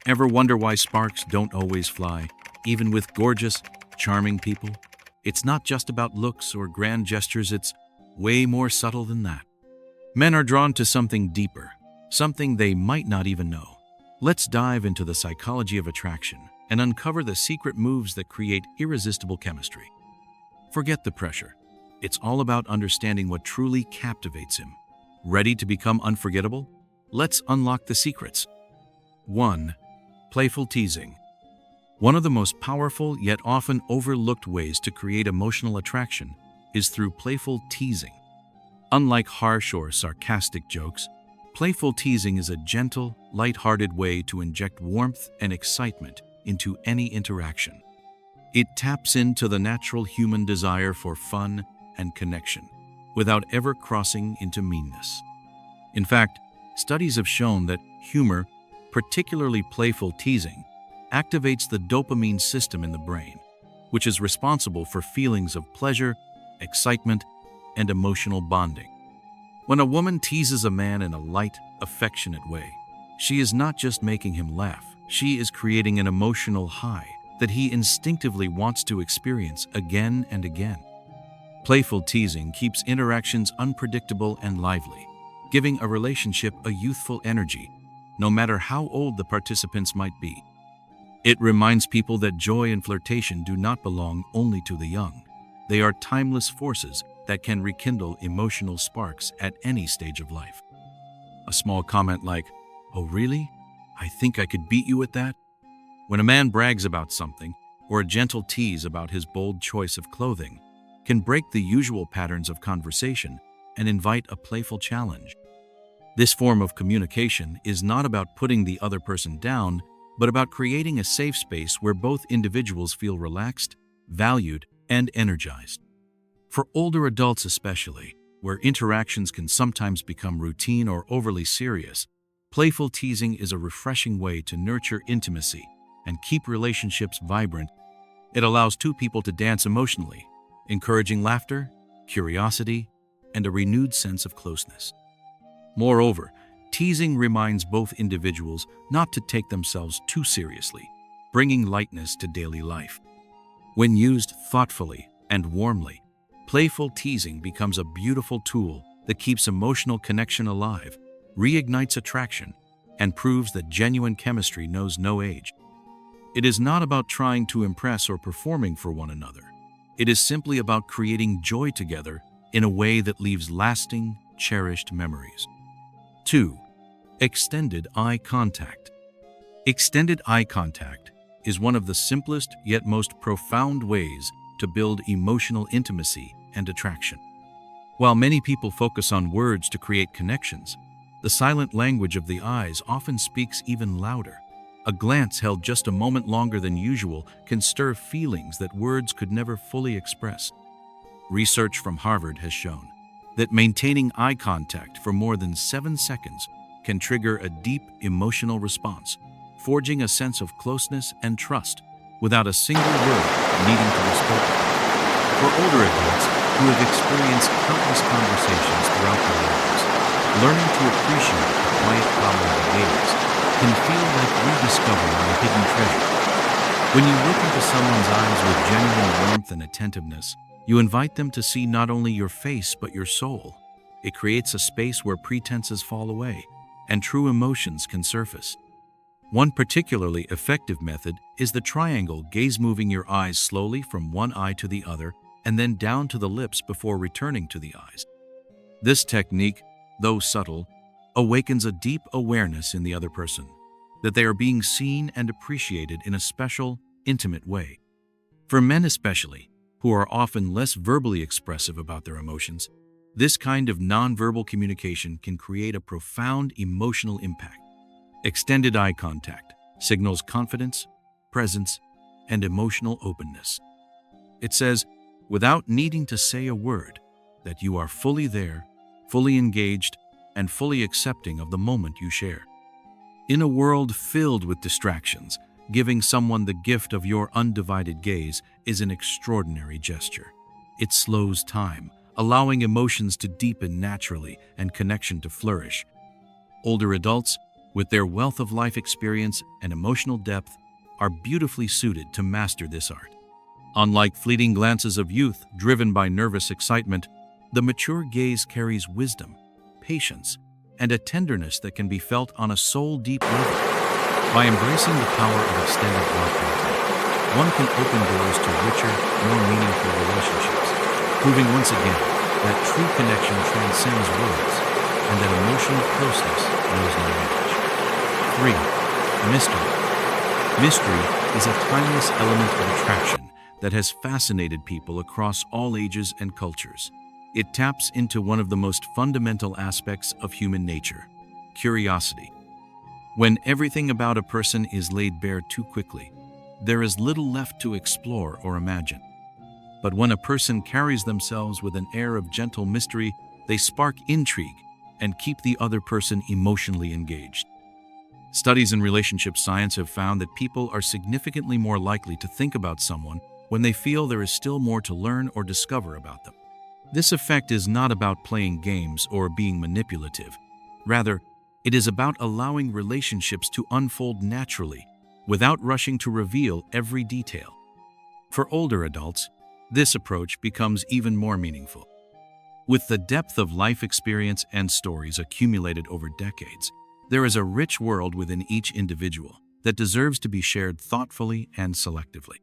Ever wonder why sparks don't always fly, even with gorgeous, charming people? It's not just about looks or grand gestures, it's way more subtle than that. Men are drawn to something deeper, something they might not even know. Let's dive into the psychology of attraction and uncover the secret moves that create irresistible chemistry. Forget the pressure. It's all about understanding what truly captivates him. Ready to become unforgettable? Let's unlock the secrets. 1. Playful teasing. One of the most powerful yet often overlooked ways to create emotional attraction is through playful teasing. Unlike harsh or sarcastic jokes, playful teasing is a gentle, light-hearted way to inject warmth and excitement into any interaction. It taps into the natural human desire for fun and connection without ever crossing into meanness. In fact, studies have shown that humor, particularly playful teasing, activates the dopamine system in the brain, which is responsible for feelings of pleasure, excitement, and emotional bonding. When a woman teases a man in a light, affectionate way, she is not just making him laugh, she is creating an emotional high that he instinctively wants to experience again and again. Playful teasing keeps interactions unpredictable and lively, giving a relationship a youthful energy, no matter how old the participants might be. It reminds people that joy and flirtation do not belong only to the young. They are timeless forces that can rekindle emotional sparks at any stage of life. A small comment like, "Oh really? I think I could beat you at that?" When a man brags about something, or a gentle tease about his bold choice of clothing, can break the usual patterns of conversation and invite a playful challenge. This form of communication is not about putting the other person down, but about creating a safe space where both individuals feel relaxed, valued, and energized. For older adults especially, where interactions can sometimes become routine or overly serious, playful teasing is a refreshing way to nurture intimacy and keep relationships vibrant. It allows two people to dance emotionally, encouraging laughter, curiosity, and a renewed sense of closeness. Moreover, teasing reminds both individuals not to take themselves too seriously, bringing lightness to daily life. When used thoughtfully and warmly, playful teasing becomes a beautiful tool that keeps emotional connection alive, reignites attraction, and proves that genuine chemistry knows no age. It is not about trying to impress or performing for one another. It is simply about creating joy together in a way that leaves lasting, cherished memories. 2. Extended eye contact. Extended eye contact is one of the simplest yet most profound ways to build emotional intimacy and attraction. While many people focus on words to create connections, the silent language of the eyes often speaks even louder. A glance held just a moment longer than usual can stir feelings that words could never fully express. Research from Harvard has shown that maintaining eye contact for more than 7 seconds can trigger a deep emotional response, forging a sense of closeness and trust without a single word needing to be spoken. For older adults who have experienced countless conversations throughout their lives, learning to appreciate the quiet power of the gaze can feel like rediscovering a hidden treasure. When you look into someone's eyes with genuine warmth and attentiveness, you invite them to see not only your face but your soul. It creates a space where pretenses fall away and true emotions can surface. One particularly effective method is the triangle gaze, moving your eyes slowly from one eye to the other and then down to the lips before returning to the eyes. This technique, though subtle, awakens a deep awareness in the other person that they are being seen and appreciated in a special, intimate way. For men especially, who are often less verbally expressive about their emotions, this kind of nonverbal communication can create a profound emotional impact. Extended eye contact signals confidence, presence, and emotional openness. It says, without needing to say a word, that you are fully there, fully engaged, and fully accepting of the moment you share. In a world filled with distractions, giving someone the gift of your undivided gaze is an extraordinary gesture. It slows time, allowing emotions to deepen naturally and connection to flourish. Older adults, with their wealth of life experience and emotional depth, are beautifully suited to master this art. Unlike fleeting glances of youth driven by nervous excitement, the mature gaze carries wisdom, patience, and a tenderness that can be felt on a soul-deep level. By embracing the power of extended eye contact, one can open doors to richer, more meaningful relationships, proving once again that true connection transcends words and that emotional closeness knows no age. 3. Mystery. Mystery is a timeless element of attraction that has fascinated people across all ages and cultures. It taps into one of the most fundamental aspects of human nature: curiosity. When everything about a person is laid bare too quickly, there is little left to explore or imagine. But when a person carries themselves with an air of gentle mystery, they spark intrigue and keep the other person emotionally engaged. Studies in relationship science have found that people are significantly more likely to think about someone when they feel there is still more to learn or discover about them. This effect is not about playing games or being manipulative. Rather, it is about allowing relationships to unfold naturally, without rushing to reveal every detail. For older adults, this approach becomes even more meaningful. With the depth of life experience and stories accumulated over decades, there is a rich world within each individual that deserves to be shared thoughtfully and selectively.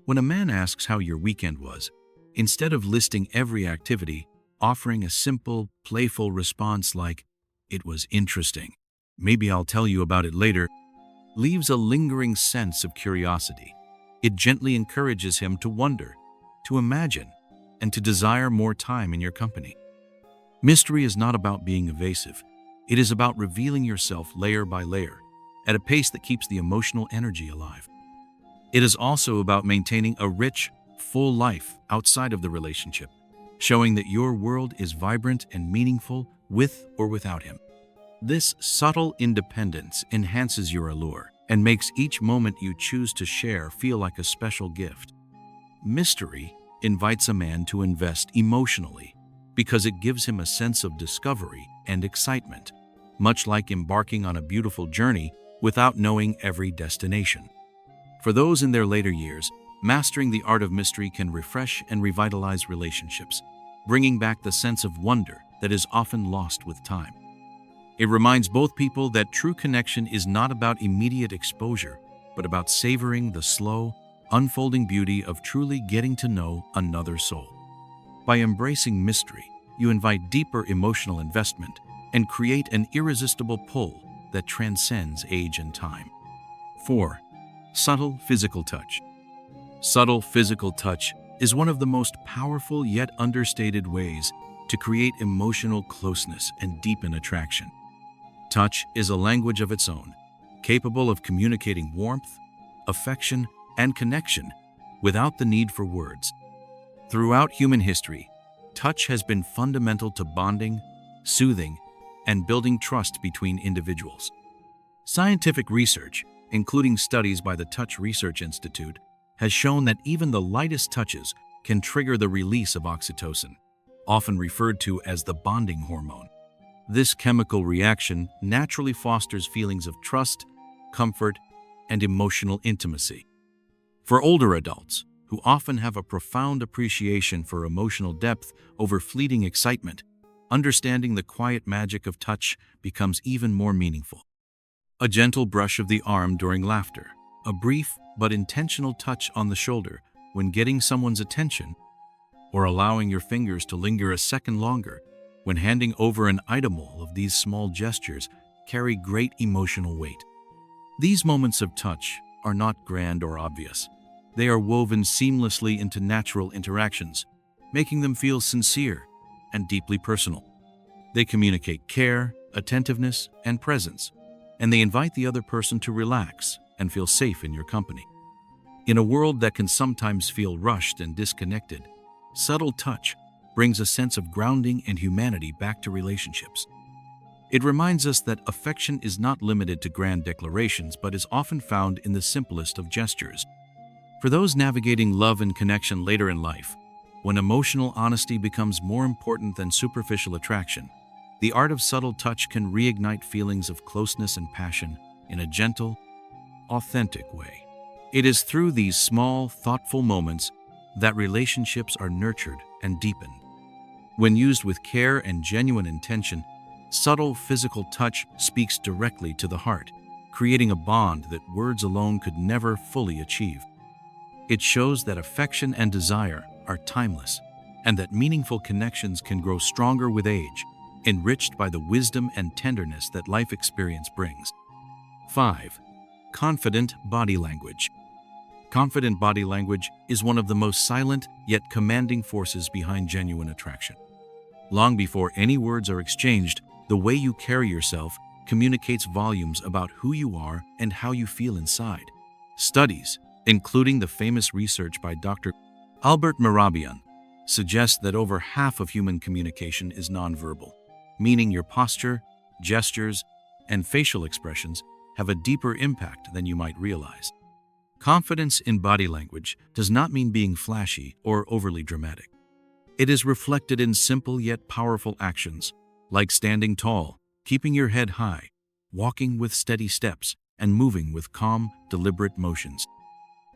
When a man asks how your weekend was, instead of listing every activity, offering a simple, playful response like, "It was interesting, maybe I'll tell you about it later," leaves a lingering sense of curiosity. It gently encourages him to wonder, to imagine, and to desire more time in your company. Mystery is not about being evasive. It is about revealing yourself layer by layer, at a pace that keeps the emotional energy alive. It is also about maintaining a rich, full life outside of the relationship, showing that your world is vibrant and meaningful with or without him. This subtle independence enhances your allure and makes each moment you choose to share feel like a special gift. Mystery invites a man to invest emotionally because it gives him a sense of discovery and excitement, much like embarking on a beautiful journey without knowing every destination. For those in their later years, mastering the art of mystery can refresh and revitalize relationships, bringing back the sense of wonder that is often lost with time. It reminds both people that true connection is not about immediate exposure, but about savoring the slow, unfolding beauty of truly getting to know another soul. By embracing mystery, you invite deeper emotional investment and create an irresistible pull that transcends age and time. 4. Subtle physical touch. Subtle physical touch is one of the most powerful yet understated ways to create emotional closeness and deepen attraction. Touch is a language of its own, capable of communicating warmth, affection, and connection without the need for words. Throughout human history, touch has been fundamental to bonding, soothing, and building trust between individuals. Scientific research, including studies by the Touch Research Institute, has shown that even the lightest touches can trigger the release of oxytocin, often referred to as the bonding hormone. This chemical reaction naturally fosters feelings of trust, comfort, and emotional intimacy. For older adults, who often have a profound appreciation for emotional depth over fleeting excitement, understanding the quiet magic of touch becomes even more meaningful. A gentle brush of the arm during laughter, a brief but intentional touch on the shoulder when getting someone's attention, or allowing your fingers to linger a second longer when handing over an item. All of these small gestures carry great emotional weight. These moments of touch are not grand or obvious. They are woven seamlessly into natural interactions, making them feel sincere and deeply personal. They communicate care, attentiveness, and presence, and they invite the other person to relax and feel safe in your company. In a world that can sometimes feel rushed and disconnected, subtle touch brings a sense of grounding and humanity back to relationships. It reminds us that affection is not limited to grand declarations, but is often found in the simplest of gestures. For those navigating love and connection later in life, when emotional honesty becomes more important than superficial attraction, The art of subtle touch can reignite feelings of closeness and passion in a gentle, authentic way. It is through these small, thoughtful moments that relationships are nurtured and deepened. When used with care and genuine intention, subtle physical touch speaks directly to the heart, creating a bond that words alone could never fully achieve. It shows that affection and desire are timeless, and that meaningful connections can grow stronger with age, enriched by the wisdom and tenderness that life experience brings. 5. Confident body language. Confident body language is one of the most silent yet commanding forces behind genuine attraction. Long before any words are exchanged, the way you carry yourself communicates volumes about who you are and how you feel inside. Studies, including the famous research by Dr. Albert Mehrabian, suggest that over half of human communication is nonverbal, meaning your posture, gestures, and facial expressions have a deeper impact than you might realize. Confidence in body language does not mean being flashy or overly dramatic. It is reflected in simple yet powerful actions, like standing tall, keeping your head high, walking with steady steps, and moving with calm, deliberate motions.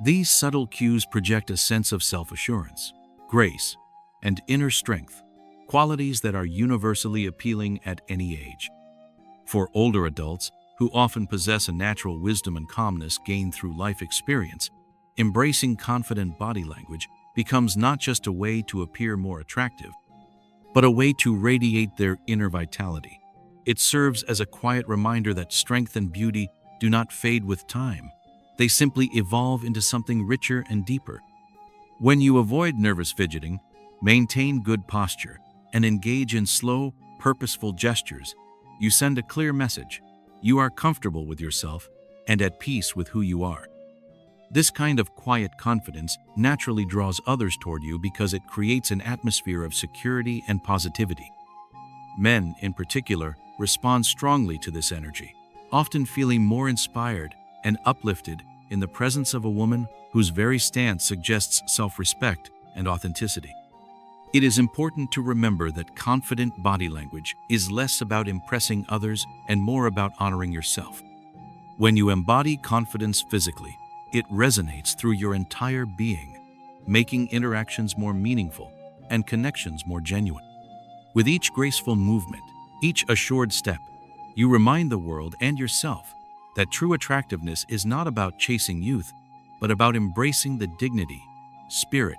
These subtle cues project a sense of self-assurance, grace, and inner strength, qualities that are universally appealing at any age. For older adults, who often possess a natural wisdom and calmness gained through life experience, embracing confident body language becomes not just a way to appear more attractive, but a way to radiate their inner vitality. It serves as a quiet reminder that strength and beauty do not fade with time. They simply evolve into something richer and deeper. When you avoid nervous fidgeting, maintain good posture, and engage in slow, purposeful gestures, you send a clear message. You are comfortable with yourself and at peace with who you are. This kind of quiet confidence naturally draws others toward you because it creates an atmosphere of security and positivity. Men, in particular, respond strongly to this energy, often feeling more inspired and uplifted in the presence of a woman whose very stance suggests self-respect and authenticity. It is important to remember that confident body language is less about impressing others and more about honoring yourself. When you embody confidence physically, it resonates through your entire being, making interactions more meaningful and connections more genuine. With each graceful movement, each assured step, you remind the world and yourself that true attractiveness is not about chasing youth, but about embracing the dignity, spirit,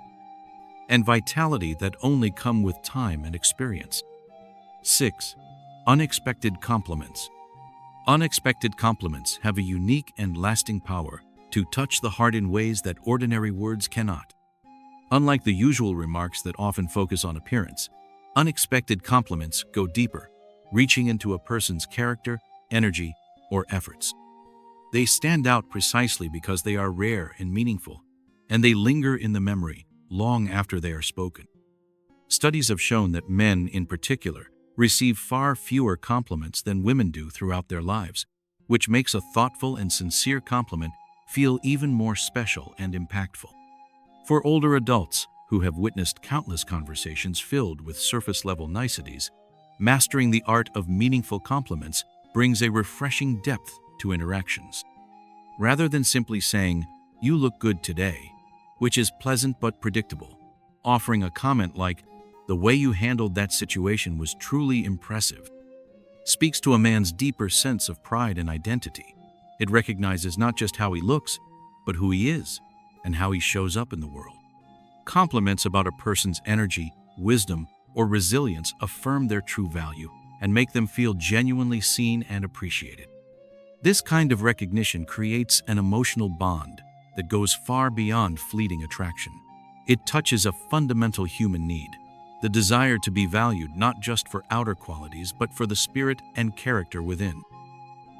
and vitality that only come with time and experience. 6. Unexpected compliments. Unexpected compliments have a unique and lasting power to touch the heart in ways that ordinary words cannot. Unlike the usual remarks that often focus on appearance, unexpected compliments go deeper, reaching into a person's character, energy, or efforts. They stand out precisely because they are rare and meaningful, and they linger in the memory long after they are spoken. Studies have shown that men, in particular, receive far fewer compliments than women do throughout their lives, which makes a thoughtful and sincere compliment feel even more special and impactful. For older adults who have witnessed countless conversations filled with surface-level niceties, mastering the art of meaningful compliments brings a refreshing depth to interactions. Rather than simply saying, "You look good today," which is pleasant but predictable, offering a comment like, "The way you handled that situation was truly impressive," speaks to a man's deeper sense of pride and identity. It recognizes not just how he looks, but who he is and how he shows up in the world. Compliments about a person's energy, wisdom, or resilience affirm their true value and make them feel genuinely seen and appreciated. This kind of recognition creates an emotional bond that goes far beyond fleeting attraction. It touches a fundamental human need, the desire to be valued not just for outer qualities but for the spirit and character within.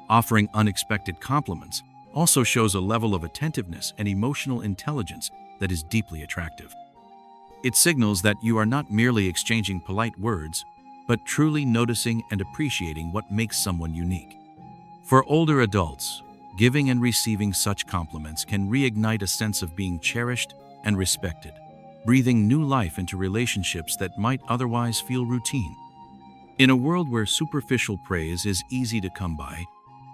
Offering unexpected compliments also shows a level of attentiveness and emotional intelligence that is deeply attractive. It signals that you are not merely exchanging polite words, but truly noticing and appreciating what makes someone unique. For older adults, giving and receiving such compliments can reignite a sense of being cherished and respected, breathing new life into relationships that might otherwise feel routine. In a world where superficial praise is easy to come by,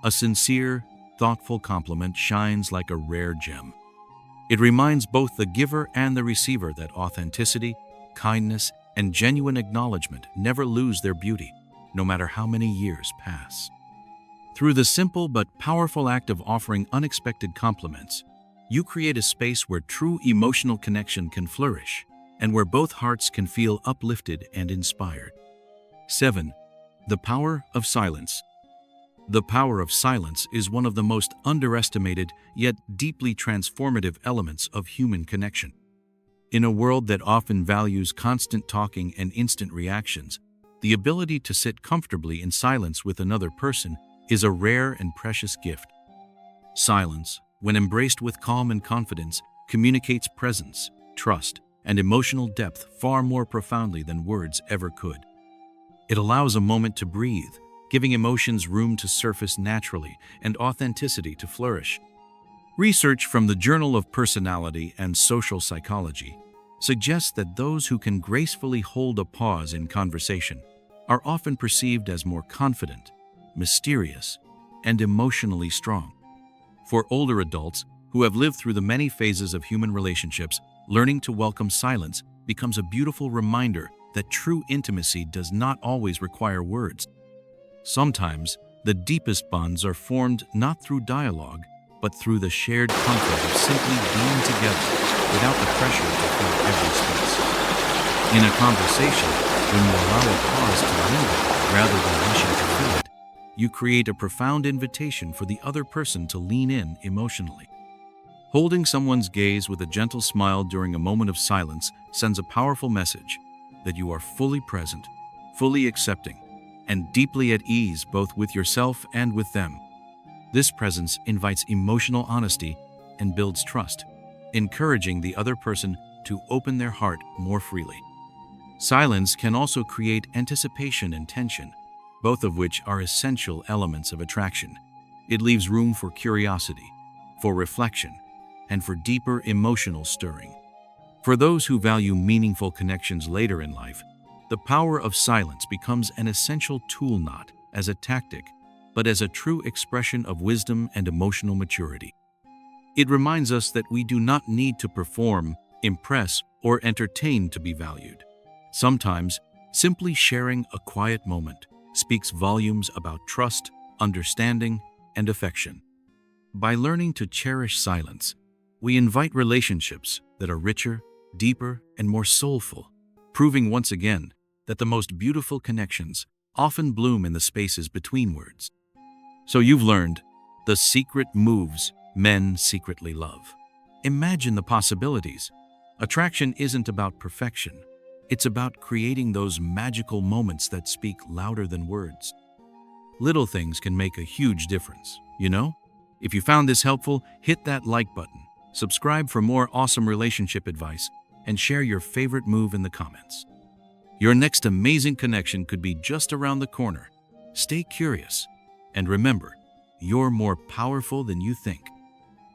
a sincere, thoughtful compliment shines like a rare gem. It reminds both the giver and the receiver that authenticity, kindness, and genuine acknowledgement never lose their beauty, no matter how many years pass. Through the simple but powerful act of offering unexpected compliments, you create a space where true emotional connection can flourish and where both hearts can feel uplifted and inspired. 7. The power of silence. The power of silence is one of the most underestimated yet deeply transformative elements of human connection. In a world that often values constant talking and instant reactions, the ability to sit comfortably in silence with another person is a rare and precious gift. Silence, when embraced with calm and confidence, communicates presence, trust, and emotional depth far more profoundly than words ever could. It allows a moment to breathe, giving emotions room to surface naturally and authenticity to flourish. Research from the Journal of Personality and Social Psychology suggests that those who can gracefully hold a pause in conversation are often perceived as more confident, mysterious, and emotionally strong. For older adults who have lived through the many phases of human relationships, learning to welcome silence becomes a beautiful reminder that true intimacy does not always require words. Sometimes, the deepest bonds are formed not through dialogue, but through the shared comfort of simply being together without the pressure to fill every space. In a conversation, when you allow a pause to linger rather than rushing to fill it, you create a profound invitation for the other person to lean in emotionally. Holding someone's gaze with a gentle smile during a moment of silence sends a powerful message that you are fully present, fully accepting, and deeply at ease both with yourself and with them. This presence invites emotional honesty and builds trust, encouraging the other person to open their heart more freely. Silence can also create anticipation and tension, both of which are essential elements of attraction. It leaves room for curiosity, for reflection, and for deeper emotional stirring. For those who value meaningful connections later in life, the power of silence becomes an essential tool not as a tactic, but as a true expression of wisdom and emotional maturity. It reminds us that we do not need to perform, impress, or entertain to be valued. Sometimes, simply sharing a quiet moment speaks volumes about trust, understanding, and affection. By learning to cherish silence, we invite relationships that are richer, deeper, and more soulful, proving once again that the most beautiful connections often bloom in the spaces between words. So you've learned the secret moves men secretly love. Imagine the possibilities. Attraction isn't about perfection. It's about creating those magical moments that speak louder than words. Little things can make a huge difference, you know? If you found this helpful, hit that like button, subscribe for more awesome relationship advice, and share your favorite move in the comments. Your next amazing connection could be just around the corner. Stay curious, and remember, you're more powerful than you think.